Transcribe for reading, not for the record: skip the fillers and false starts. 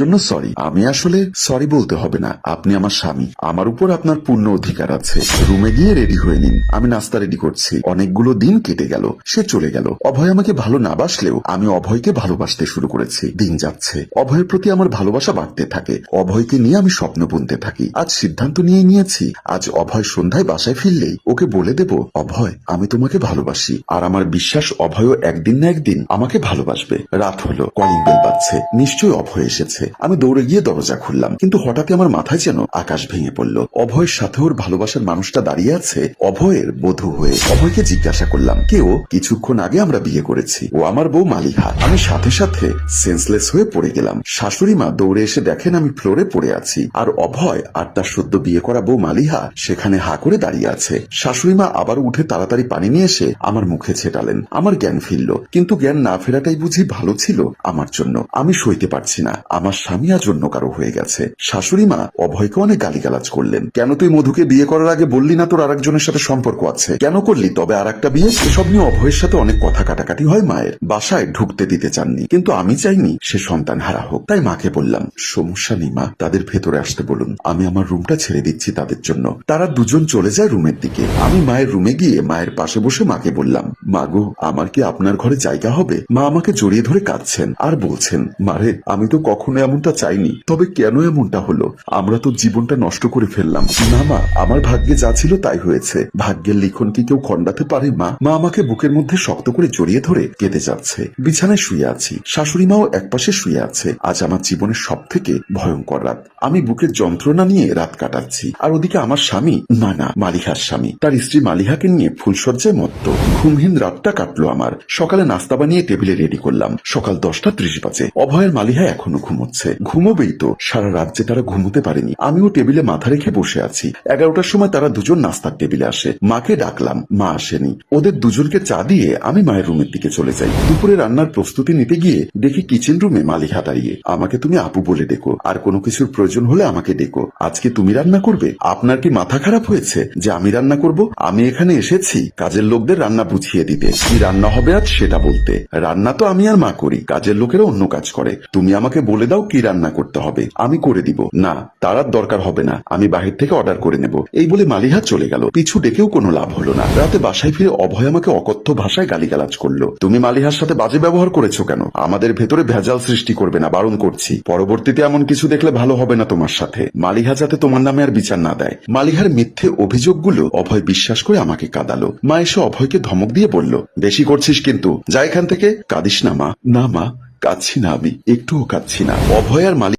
জন্য সরি। আমি আসলে সরি বলতে হবে না, আপনি আমার স্বামী, আমার উপর আপনার পূর্ণ অধিকার আছে। রুমে গিয়ে রেডি হয়ে নিন, আমি নাস্তা রেডি করছি। অনেকগুলো দিন কেটে গেল, সে চলে গেল। অভয় আমাকে ভালো না বাসলেও আমি অভয়কে ভালোবাসতে শুরু করেছি। দিন যাচ্ছে, অভয়ের প্রতি আমার ভালোবাসা বাড়তে থাকে। অভয়কে নিয়ে আমি স্বপ্ন বুনতে থাকি। আজ সিদ্ধান্ত নিয়ে নিয়েছি, আজ অভয় সন্ধ্যায় বাসায় ফিরলেই ওকে বলে দেব, অভয় আমি তোমাকে ভালোবাসি। আর আমার বিশ্বাস অভয়ও একদিন না একদিন আমাকে ভালোবাসবে। রাত হলো, কলিং বেল বাজছে, নিশ্চয়ই অভয় এসেছে। আমি দৌড়ে গিয়ে দরজা খুললাম, কিন্তু হঠাৎই আমার মাথায় যেন আকাশ ভেঙে পড়ল। অভয়ের সাথে ওর ভালোবাসার মানুষটা দাঁড়িয়ে আছে অভয়ের বধূ হয়ে। অভয়কে জিজ্ঞাসা করলাম, কেউ কিছুক্ষণ আগে আমরা বিয়ে করেছি, ও আমার বউ মালিহা। আমি সাথে সাথে সেন্সলেস হয়ে পড়ে গেলাম। শাশুড়ি মা দৌড়ে এসে দেখেন আমি ফ্লোরে পড়ে আছি, আর অভয় আর তার সদ্য বিয়ে করা বউ মালিহা সেখানে হা করে দাঁড়িয়ে আছে। শাশুড়ি মা আবার উঠে তাড়াতাড়ি পানি নিয়ে এসে আমার মুখে ছেটালেন। আমার জ্ঞান ফিরল, কিন্তু জ্ঞান না ফেরাটাই বুঝি ভালো ছিল আমার জন্য। আমি সইতে পারছি না, আমার স্বামী আজ অন্য কারো হয়ে গেছে। শাশুড়ি মা অভয়কে অনেক গালিগালাজ করলেন। কেন তুই মধুকে বিয়ে করার আগে বললি না তোর আরেকজনের সাথে সম্পর্ক আছে? কেন করলি তবে আর একটা বিয়ে? এসব নিয়ে অভয়ের সাথে অনেক কথা কাটাকাটি হয় মায়ের। বাসায় ঢুকতে দিতে চাননি, কিন্তু আমি চাইনি সে সন্তান হারা হোক। তাই মাকে বললাম, সমস্যা নেই মা, তাদের ভেতরে আসতে বলুন, আমি আমার রুমটা ছেড়ে দিচ্ছি তাদের জন্য। তারা দুজন চলে যায় রুমের দিকে। আমি মায়ের রুমে গিয়ে মায়ের পাশে বসে মাকে বললাম, মা গো, আমার কি আপনার ঘরে জায়গা হবে? মা আমাকে জড়িয়ে ধরে কাঁদছেন আর বলছেন, মারে আমি তো কখনো এমনটা চাইনি, তবে কেন এমনটা হলো? আমরা তো জীবনটা নষ্ট করে ফেললাম। না মা, আমার ভাগ্যে যা ছিল তাই হয়েছে। ভাগ্যের লিখন কি কেউ খণ্ডাতে পারে মা? মা আমাকে বুকের মধ্যে শক্ত করে জড়িয়ে ধরে কেঁদে যাচ্ছে। বিছানায় শুয়ে আছি, শাশুড়ি মাও একপাশে শুয়ে আছে। আজ আমার জীবনের সব থেকে ভয়ঙ্কর রাত। আমি বুকের যন্ত্রণা নিয়ে রাত কাটাচ্ছি, আর ওদিকে আমার স্বামী, না মালিহার স্বামী, তার স্ত্রী মালিহাকে নিয়ে ফুলসজ্জায় মত্ত। ঘুমহীন রাতটা কাটলো আমার। সকালে নাস্তা বানিয়ে টেবিলে রেডি করলাম। সকাল 10:30 বাজে। অভয়ের মালিহা এখনো ঘুমোচ্ছে। ঘুমোবেই তো, সারা রাত যে তারা ঘুমোতে পারেনি। আমিও টেবিলে মাথা রেখে বসে আছি। 11টার সময় তারা দুজন নাস্তার টেবিলে আসে। মাকে ডাকলাম, মা আসেনি। ওদের দুজনকে চা দিয়ে আমি মায়ের রুমের দিকে চলে যাই। দুপুরে রান্নার প্রস্তুতি নিতে গিয়ে দেখি কিচেন রুমে মালিহা দাঁড়িয়ে। আমাকে তুমি আপু বলে ডেকো, আর কোনো কিছুর প্রয়োজন হলে আমাকে ডেকো। আজকে তুমি রান্না করবে? আপনার কি মাথা খারাপ হয়েছে যে আমি রান্না করব? আমি এখানে এসেছি কাজের লোকদের রান্না বুঝিয়ে দিতে। কি রান্না হবে আজ সেটা বলতে। রান্না তো আমি আর মা করি, কাজের লোকেরা অন্য কাজ করে। তুমি আমাকে বলে দাও কি রান্না করতে হবে, আমি করে দিব। না, তার আর দরকার হবে না, আমি বাহির থেকে অর্ডার করে নেব। এই বলে মালিহা চলে গেল। পিছু ডেকেও কোনো লাভ হলো না। রাতে বাসায় ফিরে অভয় আমাকে অকথ্য ভাষায় গালিগালাজ করলো। তুমি মালিহার সাথে বাজে ব্যবহার করেছো কেন? আমাদের ভেতরে ভেজাল সৃষ্টি করবে না, বারণ করছি। পরবর্তীতে এমন কিছু দেখলে ভালো হবে না তোমার সাথে। মালিহা যাতে তোমার নামে আর বিচার না দেয়। মালিহার মিথ্যে অভিযোগগুলো অভয় বিশ্বাস করে আমাকে কাঁদালো। মা এসে অভয়কে ধমক দিয়ে বলল, বেশি করছিস কিন্তু, যা এখান থেকে। কাঁদিস না মা। না মা, কাঁদছি না, আমি একটুও কাঁদছি না। অভয় আর মালিহা